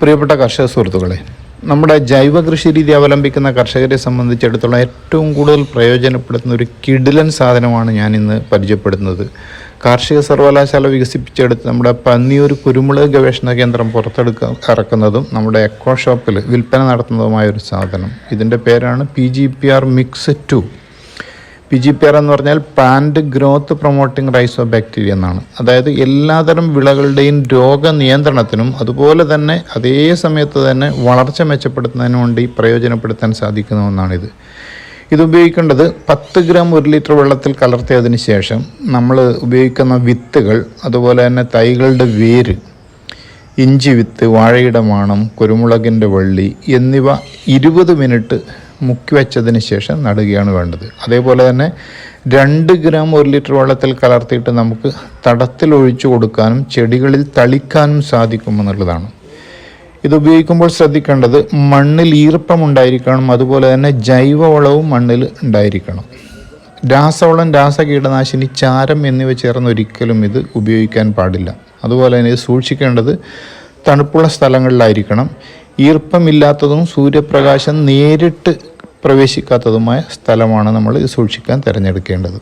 പ്രിയപ്പെട്ട കർഷക സുഹൃത്തുക്കളെ, നമ്മുടെ ജൈവ കൃഷി രീതി അവലംബിക്കുന്ന കർഷകരെ സംബന്ധിച്ചിടത്തോളം ഏറ്റവും കൂടുതൽ പ്രയോജനപ്പെടുത്തുന്ന ഒരു കിടിലൻ സാധനമാണ് ഞാൻ ഇന്ന് പരിചയപ്പെടുന്നത്. കാർഷിക സർവകലാശാല വികസിപ്പിച്ചെടുത്ത് നമ്മുടെ പന്നിയൂർ കുരുമുളക് ഗവേഷണ കേന്ദ്രം ഇറക്കുന്നതും നമ്മുടെ എക്കോ ഷോപ്പിൽ വിൽപ്പന നടത്തുന്നതുമായ ഒരു സാധനം. ഇതിൻ്റെ പേരാണ് PGPR മിക്സ് 2. PGPR എന്ന് പറഞ്ഞാൽ പ്ലാന്റ് ഗ്രോത്ത് പ്രൊമോട്ടിംഗ് റൈസോബാക്ടീരിയ എന്നാണ്. അതായത് എല്ലാതരം വിളകളുടെയും രോഗനിയന്ത്രണത്തിനും അതുപോലെ തന്നെ അതേ സമയത്ത് തന്നെ വളർച്ച മെച്ചപ്പെടുത്തുന്നതിനും വേണ്ടി പ്രയോജനപ്പെടുത്താൻ സാധിക്കുന്ന ഒന്നാണിത്. ഇത് ഉപയോഗിക്കേണ്ടത് 10 ഗ്രാം 1 ലിറ്റർ വെള്ളത്തിൽ കലർത്തിയതിന് ശേഷം നമ്മൾ ഉപയോഗിക്കുന്ന വിത്തുകൾ, അതുപോലെ തന്നെ തൈകളുടെ വേര്, ഇഞ്ചി വിത്ത്, വാഴയുടെ മാണം, കുരുമുളകിൻ്റെ വള്ളി എന്നിവ 20 മിനിറ്റ് മുക്കി വെച്ചതിന് ശേഷം നടുകയാണ് വേണ്ടത്. അതേപോലെ തന്നെ 2 ഗ്രാം 1 ലിറ്റർ വെള്ളത്തിൽ കലർത്തിയിട്ട് നമുക്ക് തടത്തിൽ ഒഴിച്ചു കൊടുക്കാനും ചെടികളിൽ തളിക്കാനും സാധിക്കുമെന്നുള്ളതാണ്. ഇത് ഉപയോഗിക്കുമ്പോൾ ശ്രദ്ധിക്കേണ്ടത് മണ്ണിൽ ഈർപ്പം ഉണ്ടായിരിക്കണം, അതുപോലെ തന്നെ ജൈവവളവും മണ്ണിൽ ഉണ്ടായിരിക്കണം. രാസവളം, രാസകീടനാശിനി, ചാരം എന്നിവ ചേർന്ന് ഒരിക്കലും ഇത് ഉപയോഗിക്കാൻ പാടില്ല. അതുപോലെ തന്നെ ഇത് സൂക്ഷിക്കേണ്ടത് തണുപ്പുള്ള സ്ഥലങ്ങളിലായിരിക്കണം. ഈർപ്പമില്ലാത്തതും സൂര്യപ്രകാശം നേരിട്ട് പ്രവേശിക്കാത്തതുമായ സ്ഥലമാണ് നമ്മൾ ഇത് സൂക്ഷിക്കാൻ തിരഞ്ഞെടുക്കേണ്ടത്.